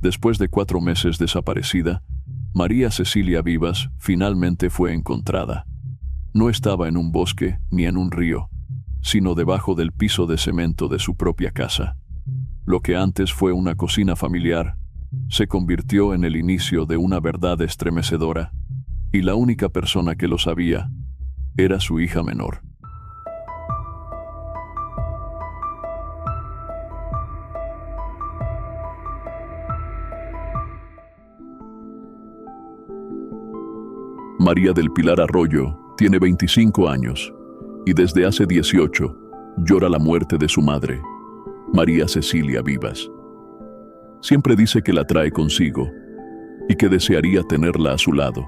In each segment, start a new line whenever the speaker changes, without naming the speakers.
Después de 4 meses desaparecida, María Cecilia Vivas finalmente fue encontrada. No estaba en un bosque ni en un río, sino debajo del piso de cemento de su propia casa. Lo que antes fue una cocina familiar se convirtió en el inicio de una verdad estremecedora, y la única persona que lo sabía era su hija menor. María del Pilar Arroyo tiene 25 años y desde hace 18 llora la muerte de su madre, María Cecilia Vivas. Siempre dice que la trae consigo y que desearía tenerla a su lado.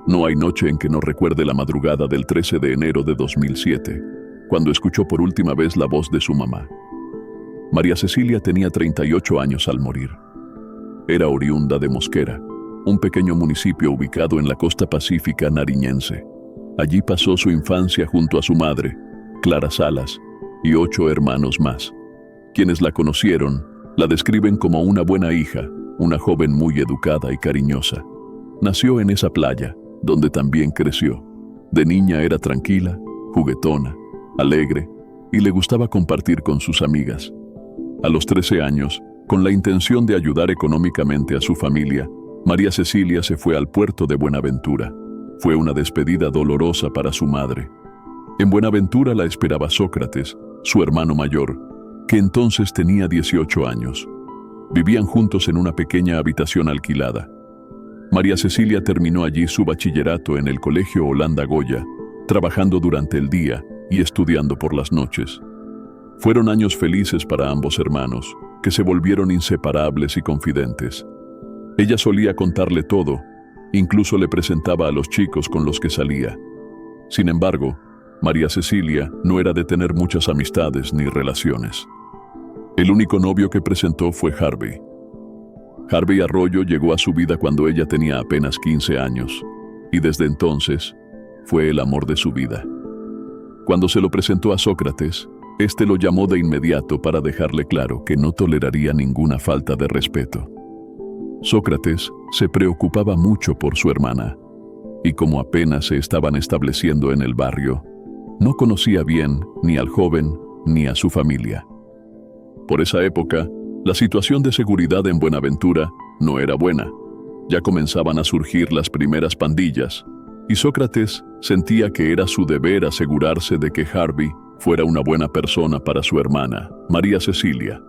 No hay noche en que no recuerde la madrugada del 13 de enero de 2007, cuando escuchó por última vez la voz de su mamá. María Cecilia tenía 38 años al morir. Era oriunda de Mosquera, un pequeño municipio ubicado en la costa pacífica nariñense. Allí pasó su infancia junto a su madre, Clara Salas, y 8 hermanos más. Quienes la conocieron, la describen como una buena hija, una joven muy educada y cariñosa. Nació en esa playa, donde también creció. De niña era tranquila, juguetona, alegre, y le gustaba compartir con sus amigas. A los 13 años, con la intención de ayudar económicamente a su familia, María Cecilia se fue al puerto de Buenaventura. Fue una despedida dolorosa para su madre. En Buenaventura la esperaba Sócrates, su hermano mayor, que entonces tenía 18 años. Vivían juntos en una pequeña habitación alquilada. María Cecilia terminó allí su bachillerato en el Colegio Holanda Goya, trabajando durante el día y estudiando por las noches. Fueron años felices para ambos hermanos, que se volvieron inseparables y confidentes. Ella solía contarle todo, incluso le presentaba a los chicos con los que salía. Sin embargo, María Cecilia no era de tener muchas amistades ni relaciones. El único novio que presentó fue Harvey. Harvey Arroyo llegó a su vida cuando ella tenía apenas 15 años, y desde entonces fue el amor de su vida. Cuando se lo presentó a Sócrates, este lo llamó de inmediato para dejarle claro que no toleraría ninguna falta de respeto. Sócrates se preocupaba mucho por su hermana, y como apenas se estaban estableciendo en el barrio, no conocía bien ni al joven ni a su familia. Por esa época, la situación de seguridad en Buenaventura no era buena. Ya comenzaban a surgir las primeras pandillas, y Sócrates sentía que era su deber asegurarse de que Harvey fuera una buena persona para su hermana, María Cecilia.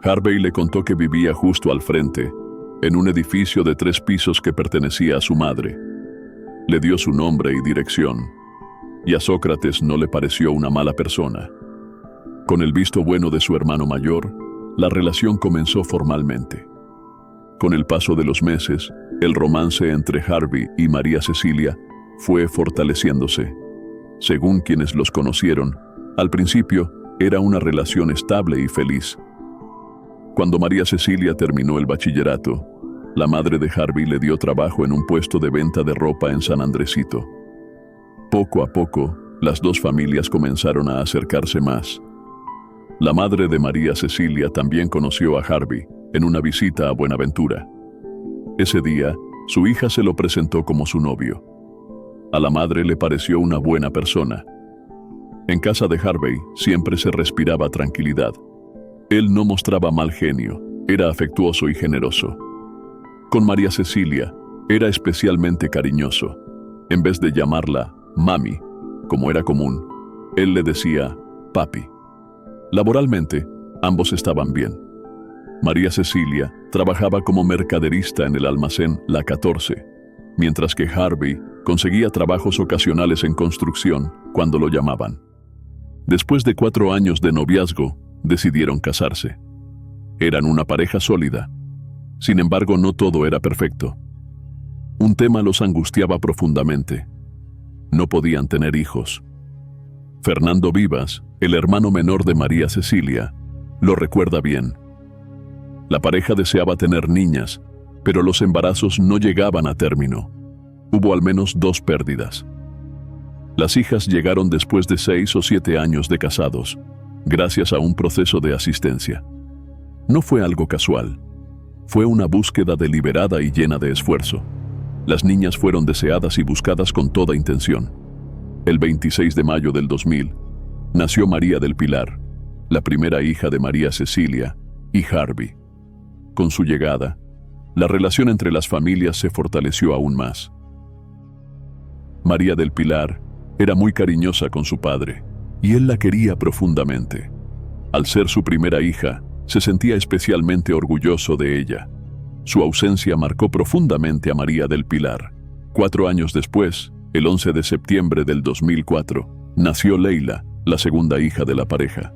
Harvey le contó que vivía justo al frente, en un edificio de 3 pisos que pertenecía a su madre. Le dio su nombre y dirección, y a Sócrates no le pareció una mala persona. Con el visto bueno de su hermano mayor, la relación comenzó formalmente. Con el paso de los meses, el romance entre Harvey y María Cecilia fue fortaleciéndose. Según quienes los conocieron, al principio era una relación estable y feliz. Cuando María Cecilia terminó el bachillerato, la madre de Harvey le dio trabajo en un puesto de venta de ropa en San Andresito. Poco a poco, las dos familias comenzaron a acercarse más. La madre de María Cecilia también conoció a Harvey en una visita a Buenaventura. Ese día, su hija se lo presentó como su novio. A la madre le pareció una buena persona. En casa de Harvey siempre se respiraba tranquilidad. Él no mostraba mal genio, era afectuoso y generoso. Con María Cecilia era especialmente cariñoso. En vez de llamarla mami, como era común, él le decía papi. Laboralmente, ambos estaban bien. María Cecilia trabajaba como mercaderista en el almacén La 14, mientras que Harvey conseguía trabajos ocasionales en construcción cuando lo llamaban. Después de 4 años de noviazgo, decidieron casarse. Eran una pareja sólida. Sin embargo, no todo era perfecto. Un tema los angustiaba profundamente. No podían tener hijos. Fernando Vivas, el hermano menor de María Cecilia, lo recuerda bien. La pareja deseaba tener niñas, pero los embarazos no llegaban a término. Hubo al menos 2 pérdidas. Las hijas llegaron después de 6 o 7 años de casados, gracias a un proceso de asistencia. No fue algo casual. Fue una búsqueda deliberada y llena de esfuerzo. Las niñas fueron deseadas y buscadas con toda intención. El 26 de mayo del 2000, nació María del Pilar, la primera hija de María Cecilia y Harvey. Con su llegada, la relación entre las familias se fortaleció aún más. María del Pilar era muy cariñosa con su padre, y él la quería profundamente. Al ser su primera hija, se sentía especialmente orgulloso de ella. Su ausencia marcó profundamente a María del Pilar. 4 años después, el 11 de septiembre del 2004, nació Leila, la segunda hija de la pareja.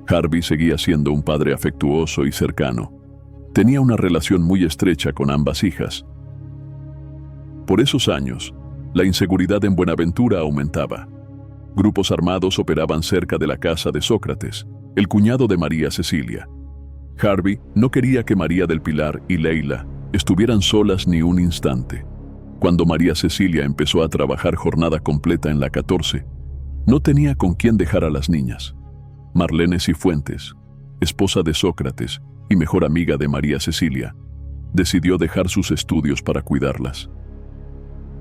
Harvey seguía siendo un padre afectuoso y cercano. Tenía una relación muy estrecha con ambas hijas. Por esos años, la inseguridad en Buenaventura aumentaba. Grupos armados operaban cerca de la casa de Sócrates, el cuñado de María Cecilia. Harvey no quería que María del Pilar y Leila estuvieran solas ni un instante. Cuando María Cecilia empezó a trabajar jornada completa en la 14, no tenía con quién dejar a las niñas. Marlene Cifuentes, esposa de Sócrates y mejor amiga de María Cecilia, decidió dejar sus estudios para cuidarlas.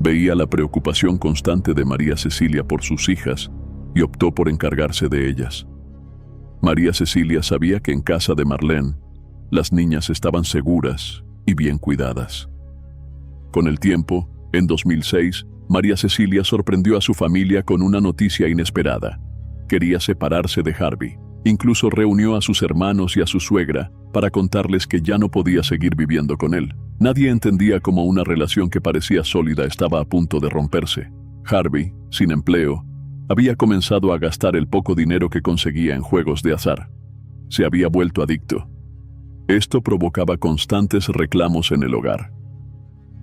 Veía la preocupación constante de María Cecilia por sus hijas y optó por encargarse de ellas. María Cecilia sabía que en casa de Marlene, las niñas estaban seguras y bien cuidadas. Con el tiempo, en 2006, María Cecilia sorprendió a su familia con una noticia inesperada. Quería separarse de Harvey. Incluso reunió a sus hermanos y a su suegra para contarles que ya no podía seguir viviendo con él. Nadie entendía cómo una relación que parecía sólida estaba a punto de romperse. Harvey, sin empleo, había comenzado a gastar el poco dinero que conseguía en juegos de azar. Se había vuelto adicto. Esto provocaba constantes reclamos en el hogar.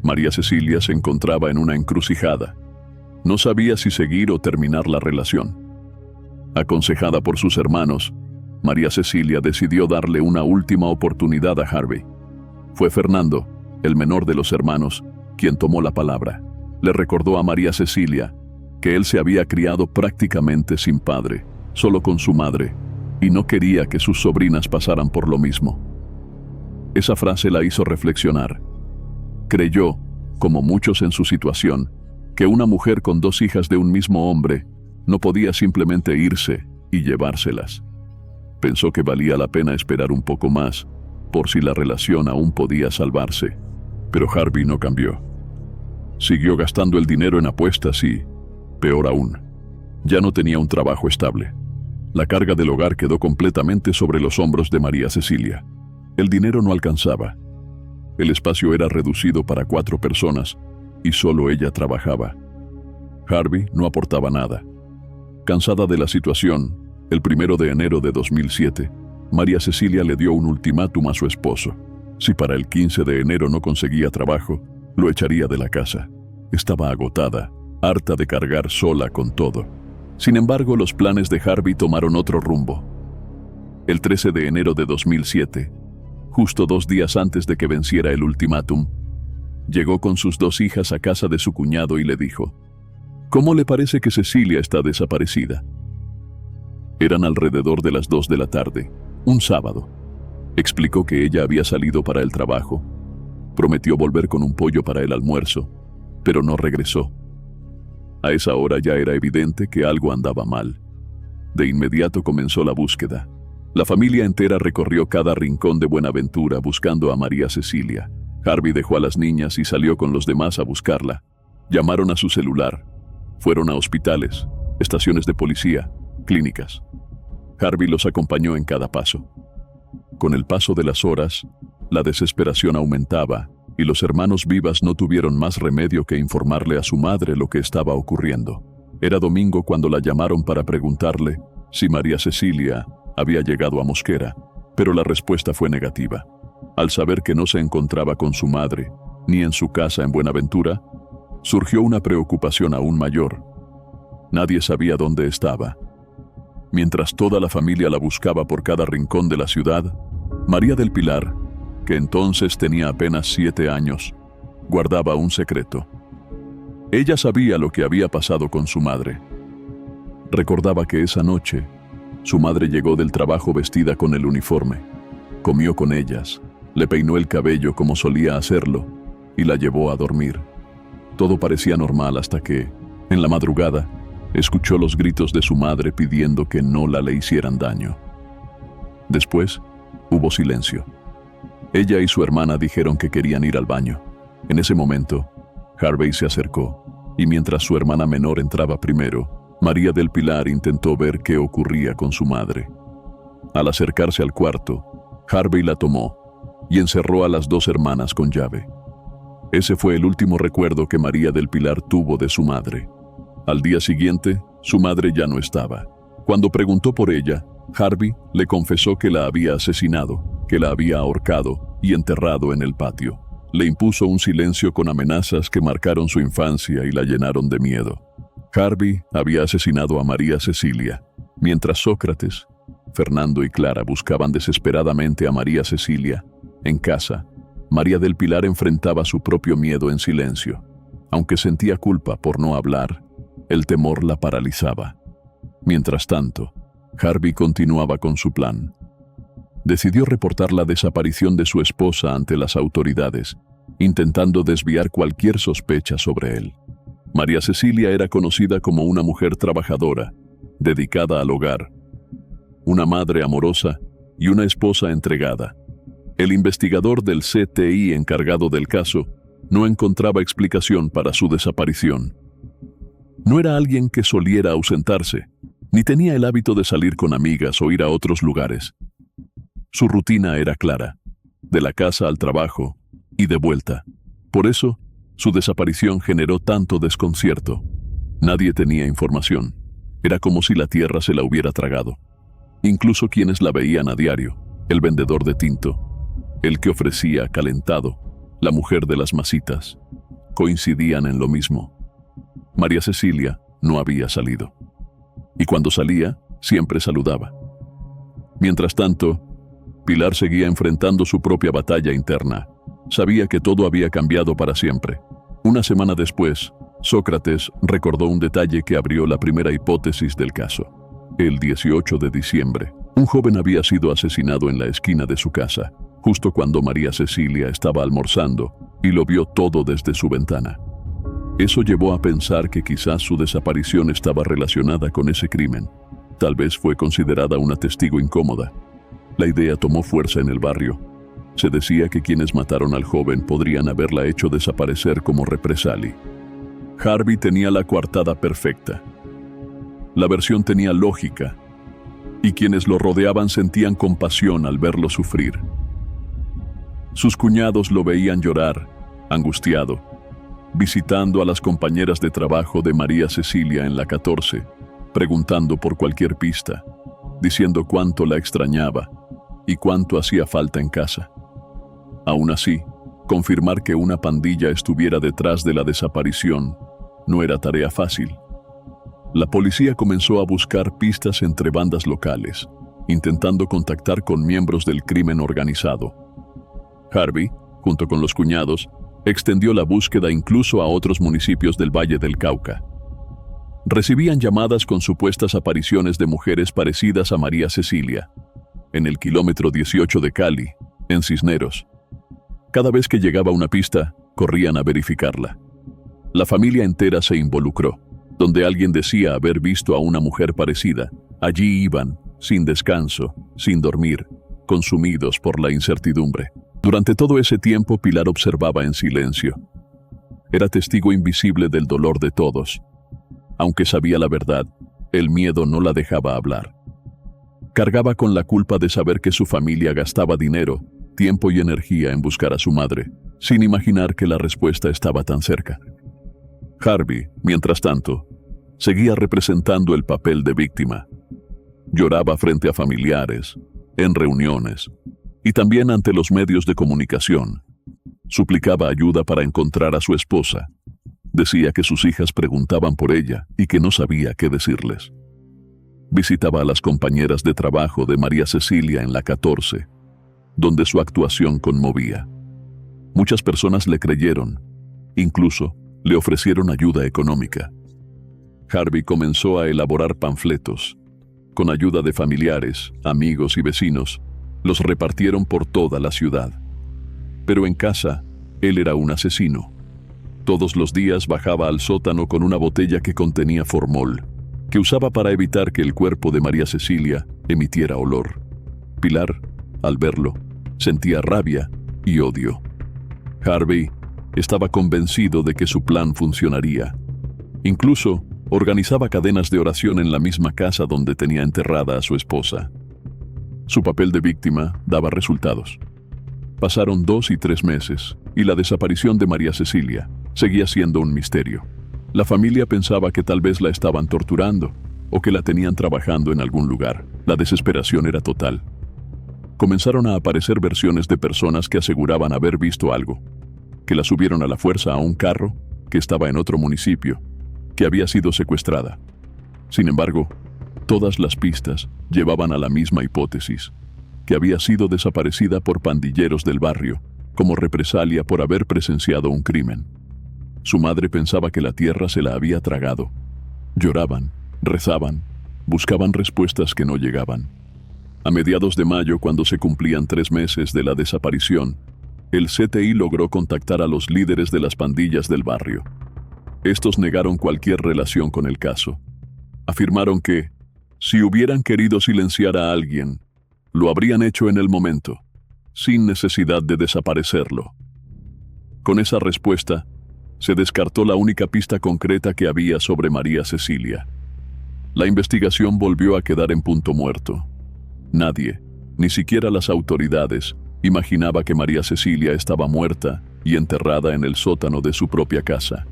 María Cecilia se encontraba en una encrucijada. No sabía si seguir o terminar la relación. Aconsejada por sus hermanos, María Cecilia decidió darle una última oportunidad a Harvey. Fue Fernando, el menor de los hermanos, quien tomó la palabra. Le recordó a María Cecilia que él se había criado prácticamente sin padre, solo con su madre, y no quería que sus sobrinas pasaran por lo mismo. Esa frase la hizo reflexionar. Creyó, como muchos en su situación, que una mujer con 2 hijas de un mismo hombre no podía simplemente irse y llevárselas. Pensó que valía la pena esperar un poco más, por si la relación aún podía salvarse. Pero Harvey no cambió. Siguió gastando el dinero en apuestas y, peor aún, ya no tenía un trabajo estable. La carga del hogar quedó completamente sobre los hombros de María Cecilia. El dinero no alcanzaba. El espacio era reducido para 4 personas y solo ella trabajaba. Harvey no aportaba nada. Cansada de la situación, el 1 de enero de 2007, María Cecilia le dio un ultimátum a su esposo. Si para el 15 de enero no conseguía trabajo, lo echaría de la casa. Estaba agotada, harta de cargar sola con todo. Sin embargo, los planes de Harvey tomaron otro rumbo. El 13 de enero de 2007, justo 2 días antes de que venciera el ultimátum, llegó con sus 2 hijas a casa de su cuñado y le dijo: ¿Cómo le parece que Cecilia está desaparecida? Eran alrededor de las 2 de la tarde, un sábado. Explicó que ella había salido para el trabajo. Prometió volver con un pollo para el almuerzo, pero no regresó. A esa hora ya era evidente que algo andaba mal. De inmediato comenzó la búsqueda. La familia entera recorrió cada rincón de Buenaventura buscando a María Cecilia. Harvey dejó a las niñas y salió con los demás a buscarla. Llamaron a su celular. Fueron a hospitales, estaciones de policía, clínicas. Harvey los acompañó en cada paso. Con el paso de las horas, la desesperación aumentaba y los hermanos Vivas no tuvieron más remedio que informarle a su madre lo que estaba ocurriendo. Era domingo cuando la llamaron para preguntarle si María Cecilia había llegado a Mosquera, pero la respuesta fue negativa. Al saber que no se encontraba con su madre, ni en su casa en Buenaventura, surgió una preocupación aún mayor. Nadie sabía dónde estaba. Mientras toda la familia la buscaba por cada rincón de la ciudad, María del Pilar, que entonces tenía apenas 7 años, guardaba un secreto. Ella sabía lo que había pasado con su madre. Recordaba que esa noche, su madre llegó del trabajo vestida con el uniforme, comió con ellas, le peinó el cabello como solía hacerlo y la llevó a dormir. Todo parecía normal hasta que, en la madrugada, escuchó los gritos de su madre pidiendo que no le hicieran daño. Después, hubo silencio. Ella y su hermana dijeron que querían ir al baño. En ese momento, Harvey se acercó, y mientras su hermana menor entraba primero, María del Pilar intentó ver qué ocurría con su madre. Al acercarse al cuarto, Harvey la tomó y encerró a las dos hermanas con llave. Ese fue el último recuerdo que María del Pilar tuvo de su madre. Al día siguiente, su madre ya no estaba. Cuando preguntó por ella, Harvey le confesó que la había asesinado, que la había ahorcado y enterrado en el patio. Le impuso un silencio con amenazas que marcaron su infancia y la llenaron de miedo. Harvey había asesinado a María Cecilia, mientras Sócrates, Fernando y Clara buscaban desesperadamente a María Cecilia. En casa, María del Pilar enfrentaba su propio miedo en silencio. Aunque sentía culpa por no hablar, el temor la paralizaba. Mientras tanto, Harvey continuaba con su plan. Decidió reportar la desaparición de su esposa ante las autoridades, intentando desviar cualquier sospecha sobre él. María Cecilia era conocida como una mujer trabajadora, dedicada al hogar, una madre amorosa y una esposa entregada. El investigador del CTI encargado del caso no encontraba explicación para su desaparición. No era alguien que soliera ausentarse, ni tenía el hábito de salir con amigas o ir a otros lugares. Su rutina era clara, de la casa al trabajo y de vuelta. Por eso, su desaparición generó tanto desconcierto. Nadie tenía información. Era como si la tierra se la hubiera tragado. Incluso quienes la veían a diario, el vendedor de tinto, el que ofrecía calentado, la mujer de las masitas, coincidían en lo mismo. María Cecilia no había salido. Y cuando salía, siempre saludaba. Mientras tanto, Pilar seguía enfrentando su propia batalla interna. Sabía que todo había cambiado para siempre. Una semana después, Sócrates recordó un detalle que abrió la primera hipótesis del caso. El 18 de diciembre, un joven había sido asesinado en la esquina de su casa, justo cuando María Cecilia estaba almorzando y lo vio todo desde su ventana. Eso llevó a pensar que quizás su desaparición estaba relacionada con ese crimen. Tal vez fue considerada una testigo incómoda. La idea tomó fuerza en el barrio. Se decía que quienes mataron al joven podrían haberla hecho desaparecer como represalia. Harvey tenía la coartada perfecta. La versión tenía lógica, y quienes lo rodeaban sentían compasión al verlo sufrir. Sus cuñados lo veían llorar, angustiado, visitando a las compañeras de trabajo de María Cecilia en la 14, preguntando por cualquier pista, diciendo cuánto la extrañaba y cuánto hacía falta en casa. Aún así, confirmar que una pandilla estuviera detrás de la desaparición no era tarea fácil. La policía comenzó a buscar pistas entre bandas locales, intentando contactar con miembros del crimen organizado. Harvey, junto con los cuñados, extendió la búsqueda incluso a otros municipios del Valle del Cauca. Recibían llamadas con supuestas apariciones de mujeres parecidas a María Cecilia, en el kilómetro 18 de Cali, en Cisneros. Cada vez que llegaba una pista, corrían a verificarla. La familia entera se involucró. Donde alguien decía haber visto a una mujer parecida, allí iban, sin descanso, sin dormir, consumidos por la incertidumbre. Durante todo ese tiempo, Pilar observaba en silencio. Era testigo invisible del dolor de todos. Aunque sabía la verdad, el miedo no la dejaba hablar. Cargaba con la culpa de saber que su familia gastaba dinero, tiempo y energía en buscar a su madre, sin imaginar que la respuesta estaba tan cerca. Harvey, mientras tanto, seguía representando el papel de víctima. Lloraba frente a familiares, en reuniones, y también ante los medios de comunicación. Suplicaba ayuda para encontrar a su esposa. Decía que sus hijas preguntaban por ella y que no sabía qué decirles. Visitaba a las compañeras de trabajo de María Cecilia en la 14, donde su actuación conmovía. Muchas personas le creyeron, incluso Le ofrecieron ayuda económica. Harvey comenzó a elaborar panfletos. Con ayuda de familiares, amigos y vecinos, los repartieron por toda la ciudad. Pero en casa, él era un asesino. Todos los días bajaba al sótano con una botella que contenía formol, que usaba para evitar que el cuerpo de María Cecilia emitiera olor. Pilar, al verlo, sentía rabia y odio. Harvey estaba convencido de que su plan funcionaría. Incluso organizaba cadenas de oración en la misma casa donde tenía enterrada a su esposa. Su papel de víctima daba resultados. Pasaron 2 y 3 meses y la desaparición de María Cecilia seguía siendo un misterio. La familia pensaba que tal vez la estaban torturando o que la tenían trabajando en algún lugar. La desesperación era total. Comenzaron a aparecer versiones de personas que aseguraban haber visto algo, que la subieron a la fuerza a un carro que estaba en otro municipio, que había sido secuestrada. Sin embargo, todas las pistas llevaban a la misma hipótesis, que había sido desaparecida por pandilleros del barrio, como represalia por haber presenciado un crimen. Su madre pensaba que la tierra se la había tragado. Lloraban, rezaban, buscaban respuestas que no llegaban. A mediados de mayo, cuando se cumplían 3 meses de la desaparición, el CTI logró contactar a los líderes de las pandillas del barrio. Estos negaron cualquier relación con el caso. Afirmaron que, si hubieran querido silenciar a alguien, lo habrían hecho en el momento, sin necesidad de desaparecerlo. Con esa respuesta, se descartó la única pista concreta que había sobre María Cecilia. La investigación volvió a quedar en punto muerto. Nadie, ni siquiera las autoridades, imaginaba que María Cecilia estaba muerta y enterrada en el sótano de su propia casa.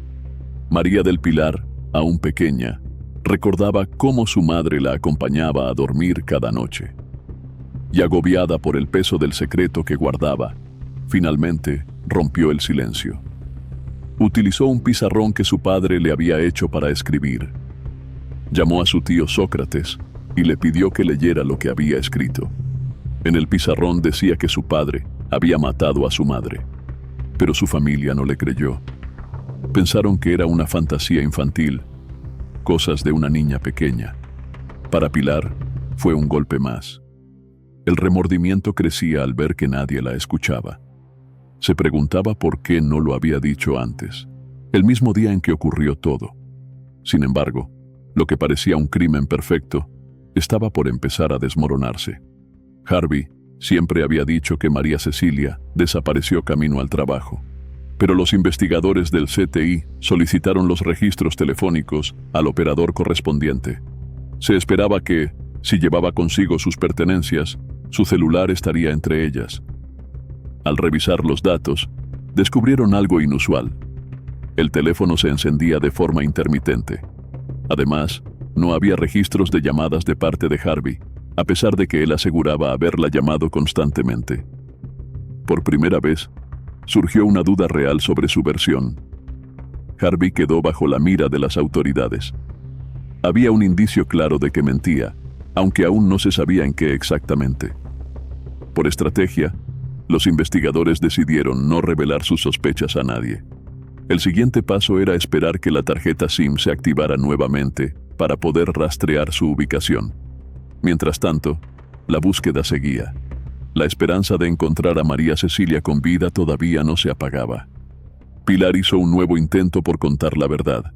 María del Pilar, aún pequeña, recordaba cómo su madre la acompañaba a dormir cada noche. Y agobiada por el peso del secreto que guardaba, finalmente rompió el silencio. Utilizó un pizarrón que su padre le había hecho para escribir. Llamó a su tío Sócrates y le pidió que leyera lo que había escrito. En el pizarrón decía que su padre había matado a su madre, pero su familia no le creyó. Pensaron que era una fantasía infantil, cosas de una niña pequeña. Para Pilar, fue un golpe más. El remordimiento crecía al ver que nadie la escuchaba. Se preguntaba por qué no lo había dicho antes, el mismo día en que ocurrió todo. Sin embargo, lo que parecía un crimen perfecto estaba por empezar a desmoronarse. Harvey siempre había dicho que María Cecilia desapareció camino al trabajo, pero los investigadores del CTI solicitaron los registros telefónicos al operador correspondiente. Se esperaba que, si llevaba consigo sus pertenencias, su celular estaría entre ellas. Al revisar los datos, descubrieron algo inusual. El teléfono se encendía de forma intermitente. Además, no había registros de llamadas de parte de Harvey, a pesar de que él aseguraba haberla llamado constantemente. Por primera vez, surgió una duda real sobre su versión. Harvey quedó bajo la mira de las autoridades. Había un indicio claro de que mentía, aunque aún no se sabía en qué exactamente. Por estrategia, los investigadores decidieron no revelar sus sospechas a nadie. El siguiente paso era esperar que la tarjeta SIM se activara nuevamente para poder rastrear su ubicación. Mientras tanto, la búsqueda seguía. La esperanza de encontrar a María Cecilia con vida todavía no se apagaba. Pilar hizo un nuevo intento por contar la verdad.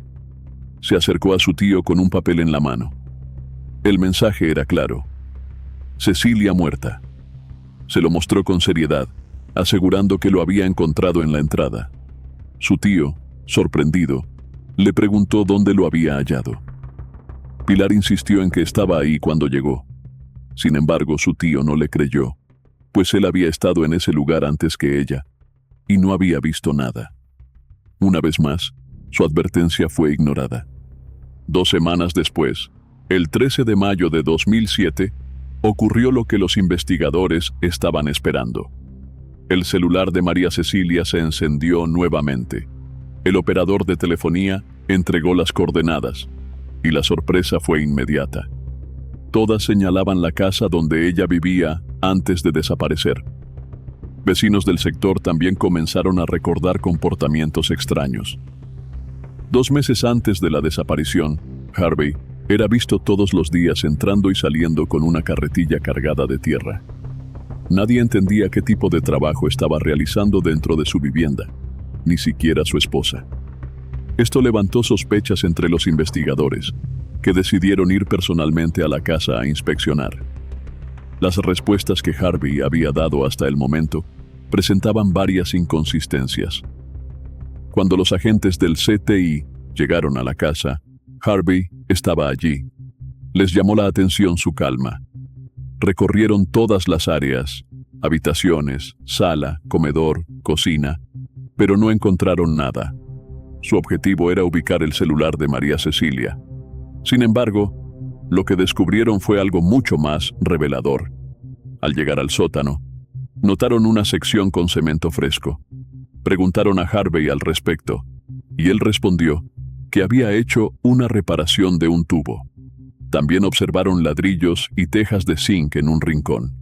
Se acercó a su tío con un papel en la mano. El mensaje era claro: Cecilia muerta. Se lo mostró con seriedad, asegurando que lo había encontrado en la entrada. Su tío, sorprendido, le preguntó dónde lo había hallado. Pilar insistió en que estaba ahí cuando llegó. Sin embargo, su tío no le creyó, pues él había estado en ese lugar antes que ella, y no había visto nada. Una vez más, su advertencia fue ignorada. 2 semanas después, el 13 de mayo de 2007, ocurrió lo que los investigadores estaban esperando. El celular de María Cecilia se encendió nuevamente. El operador de telefonía entregó las coordenadas, y la sorpresa fue inmediata. Todas señalaban la casa donde ella vivía antes de desaparecer. Vecinos del sector también comenzaron a recordar comportamientos extraños. 2 meses antes de la desaparición, Harvey era visto todos los días entrando y saliendo con una carretilla cargada de tierra. Nadie entendía qué tipo de trabajo estaba realizando dentro de su vivienda, ni siquiera su esposa. Esto levantó sospechas entre los investigadores, que decidieron ir personalmente a la casa a inspeccionar. Las respuestas que Harvey había dado hasta el momento presentaban varias inconsistencias. Cuando los agentes del CTI llegaron a la casa, Harvey estaba allí. Les llamó la atención su calma. Recorrieron todas las áreas, habitaciones, sala, comedor, cocina, pero no encontraron nada. Su objetivo era ubicar el celular de María Cecilia. Sin embargo, lo que descubrieron fue algo mucho más revelador. Al llegar al sótano, notaron una sección con cemento fresco. Preguntaron a Harvey al respecto, y él respondió que había hecho una reparación de un tubo. También observaron ladrillos y tejas de zinc en un rincón.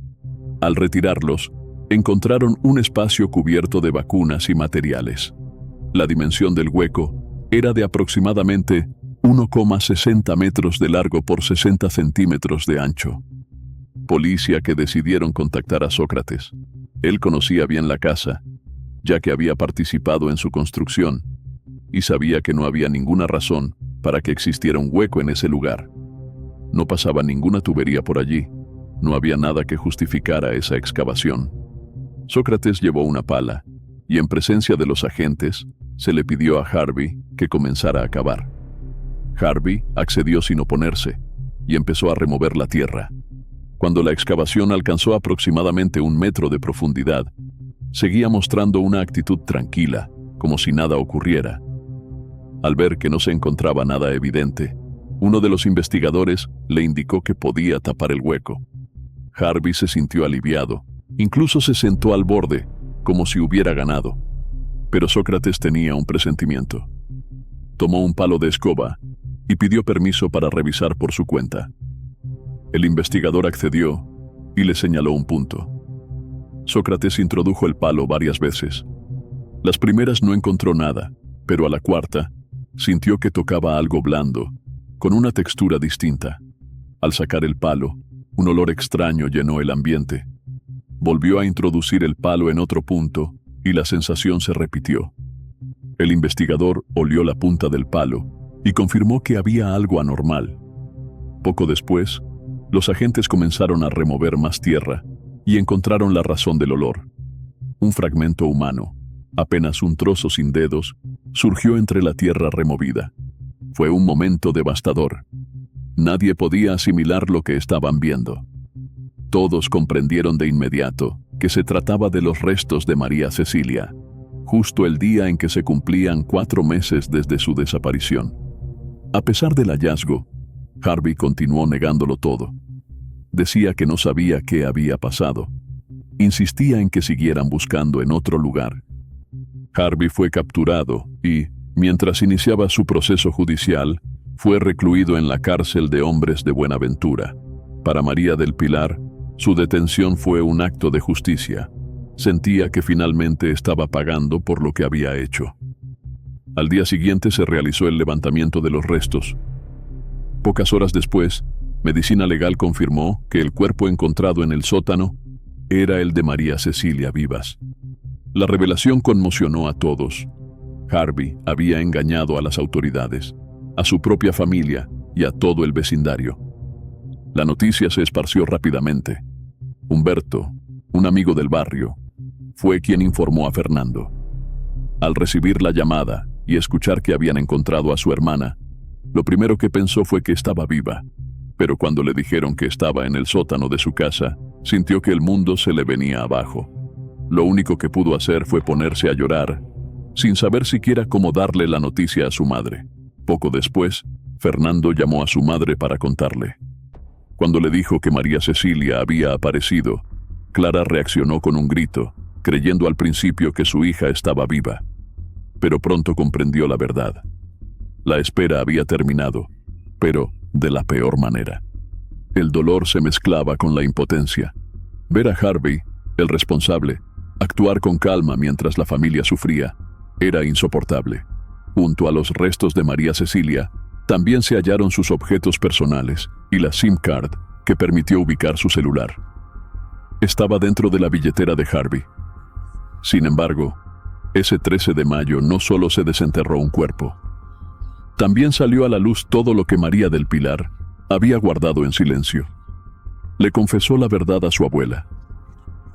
Al retirarlos, encontraron un espacio cubierto de vacunas y materiales. La dimensión del hueco era de aproximadamente 1,60 metros de largo por 60 centímetros de ancho. Policía que decidieron contactar a Sócrates. Él conocía bien la casa, ya que había participado en su construcción, y sabía que no había ninguna razón para que existiera un hueco en ese lugar. No pasaba ninguna tubería por allí, no había nada que justificara esa excavación. Sócrates llevó una pala, y en presencia de los agentes, se le pidió a Harvey que comenzara a cavar. Harvey accedió sin oponerse, y empezó a remover la tierra. Cuando la excavación alcanzó aproximadamente 1 metro de profundidad, seguía mostrando una actitud tranquila, como si nada ocurriera. Al ver que no se encontraba nada evidente, uno de los investigadores le indicó que podía tapar el hueco. Harvey se sintió aliviado, incluso se sentó al borde, como si hubiera ganado. Pero Sócrates tenía un presentimiento. Tomó un palo de escoba y pidió permiso para revisar por su cuenta. El investigador accedió y le señaló un punto. Sócrates introdujo el palo varias veces. Las primeras no encontró nada, pero a la cuarta, sintió que tocaba algo blando, con una textura distinta. Al sacar el palo, un olor extraño llenó el ambiente. Volvió a introducir el palo en otro punto y la sensación se repitió. El investigador olió la punta del palo y confirmó que había algo anormal. Poco después, los agentes comenzaron a remover más tierra y encontraron la razón del olor. Un fragmento humano, apenas un trozo sin dedos, surgió entre la tierra removida. Fue un momento devastador. Nadie podía asimilar lo que estaban viendo. Todos comprendieron de inmediato que se trataba de los restos de María Cecilia, justo el día en que se cumplían 4 meses desde su desaparición. A pesar del hallazgo, Harvey continuó negándolo todo. Decía que no sabía qué había pasado. Insistía en que siguieran buscando en otro lugar. Harvey fue capturado y, mientras iniciaba su proceso judicial, fue recluido en la cárcel de hombres de Buenaventura. Para María del Pilar, su detención fue un acto de justicia. Sentía que finalmente estaba pagando por lo que había hecho. Al día siguiente se realizó el levantamiento de los restos. Pocas horas después, Medicina Legal confirmó que el cuerpo encontrado en el sótano era el de María Cecilia Vivas. La revelación conmocionó a todos. Harvey había engañado a las autoridades, a su propia familia y a todo el vecindario. La noticia se esparció rápidamente. Humberto, un amigo del barrio, fue quien informó a Fernando. Al recibir la llamada y escuchar que habían encontrado a su hermana, lo primero que pensó fue que estaba viva, pero cuando le dijeron que estaba en el sótano de su casa, sintió que el mundo se le venía abajo. Lo único que pudo hacer fue ponerse a llorar, sin saber siquiera cómo darle la noticia a su madre. Poco después, Fernando llamó a su madre para contarle. Cuando le dijo que María Cecilia había aparecido, Clara reaccionó con un grito, creyendo al principio que su hija estaba viva. Pero pronto comprendió la verdad. La espera había terminado, pero de la peor manera. El dolor se mezclaba con la impotencia. Ver a Harvey, el responsable, actuar con calma mientras la familia sufría, era insoportable. Junto a los restos de María Cecilia, también se hallaron sus objetos personales y la SIM card que permitió ubicar su celular. Estaba dentro de la billetera de Harvey. Sin embargo, ese 13 de mayo no solo se desenterró un cuerpo. También salió a la luz todo lo que María del Pilar había guardado en silencio. Le confesó la verdad a su abuela.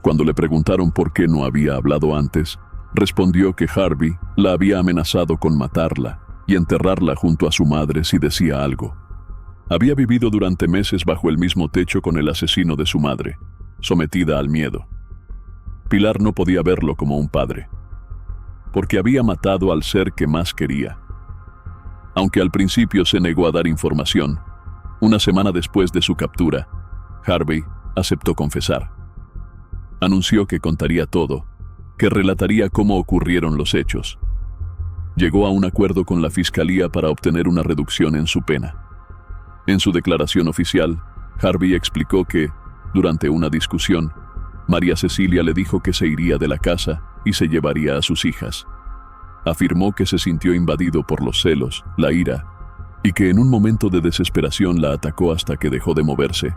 Cuando le preguntaron por qué no había hablado antes, respondió que Harvey la había amenazado con matarla y enterrarla junto a su madre si decía algo. Había vivido durante meses bajo el mismo techo con el asesino de su madre, sometida al miedo. Pilar no podía verlo como un padre, porque había matado al ser que más quería. Aunque al principio se negó a dar información, una semana después de su captura, Harvey aceptó confesar. Anunció que contaría todo, que relataría cómo ocurrieron los hechos. Llegó a un acuerdo con la fiscalía para obtener una reducción en su pena. En su declaración oficial, Harvey explicó que, durante una discusión, María Cecilia le dijo que se iría de la casa y se llevaría a sus hijas. Afirmó que se sintió invadido por los celos, la ira, y que en un momento de desesperación la atacó hasta que dejó de moverse.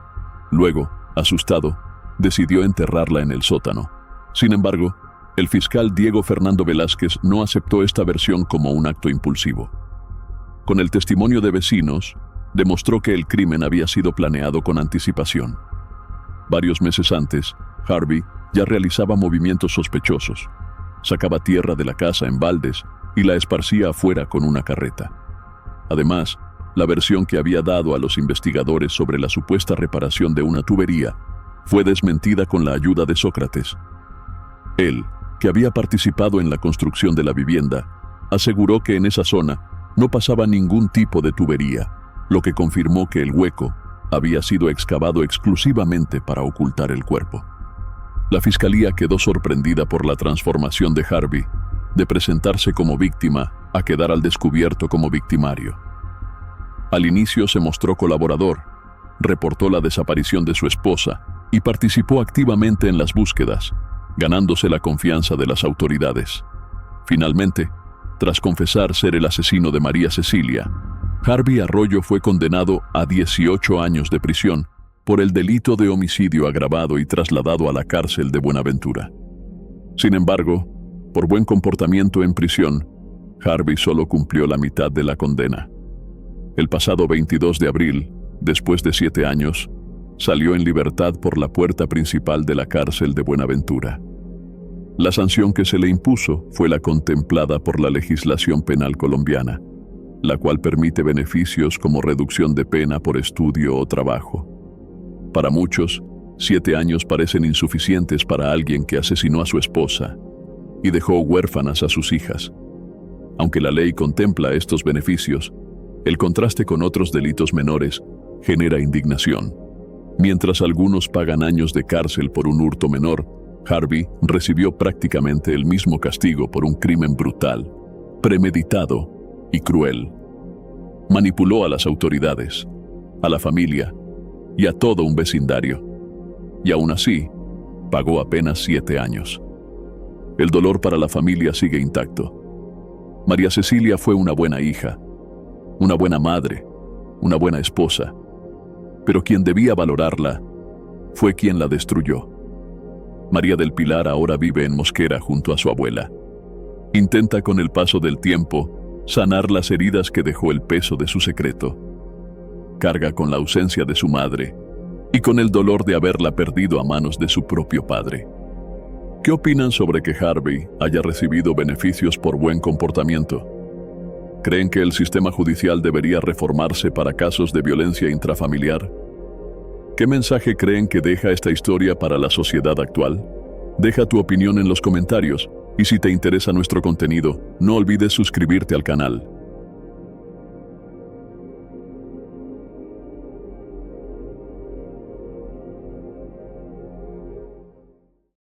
Luego, asustado, decidió enterrarla en el sótano. Sin embargo, el fiscal Diego Fernando Velázquez no aceptó esta versión como un acto impulsivo. Con el testimonio de vecinos, demostró que el crimen había sido planeado con anticipación. Varios meses antes, Harvey ya realizaba movimientos sospechosos. Sacaba tierra de la casa en baldes y la esparcía afuera con una carreta. Además, la versión que había dado a los investigadores sobre la supuesta reparación de una tubería fue desmentida con la ayuda de Sócrates. Él, que había participado en la construcción de la vivienda, aseguró que en esa zona no pasaba ningún tipo de tubería, lo que confirmó que el hueco había sido excavado exclusivamente para ocultar el cuerpo. La fiscalía quedó sorprendida por la transformación de Harvey, de presentarse como víctima a quedar al descubierto como victimario. Al inicio se mostró colaborador, reportó la desaparición de su esposa y participó activamente en las búsquedas, ganándose la confianza de las autoridades. Finalmente, tras confesar ser el asesino de María Cecilia, Harvey Arroyo fue condenado a 18 años de prisión por el delito de homicidio agravado y trasladado a la cárcel de Buenaventura. Sin embargo, por buen comportamiento en prisión, Harvey solo cumplió la mitad de la condena. El pasado 22 de abril, después de 7 años, salió en libertad por la puerta principal de la cárcel de Buenaventura. La sanción que se le impuso fue la contemplada por la legislación penal colombiana, la cual permite beneficios como reducción de pena por estudio o trabajo. Para muchos, 7 años parecen insuficientes para alguien que asesinó a su esposa y dejó huérfanas a sus hijas. Aunque la ley contempla estos beneficios, el contraste con otros delitos menores genera indignación. Mientras algunos pagan años de cárcel por un hurto menor, Harvey recibió prácticamente el mismo castigo por un crimen brutal, premeditado y cruel. Manipuló a las autoridades, a la familia y a todo un vecindario. Y aún así, pagó apenas 7 años. El dolor para la familia sigue intacto. María Cecilia fue una buena hija, una buena madre, una buena esposa. Pero quien debía valorarla fue quien la destruyó. María del Pilar ahora vive en Mosquera junto a su abuela. Intenta con el paso del tiempo sanar las heridas que dejó el peso de su secreto. Carga con la ausencia de su madre y con el dolor de haberla perdido a manos de su propio padre. ¿Qué opinan sobre que Harvey haya recibido beneficios por buen comportamiento? ¿Creen que el sistema judicial debería reformarse para casos de violencia intrafamiliar? ¿Qué mensaje creen que deja esta historia para la sociedad actual? Deja tu opinión en los comentarios y si te interesa nuestro contenido, no olvides suscribirte al canal.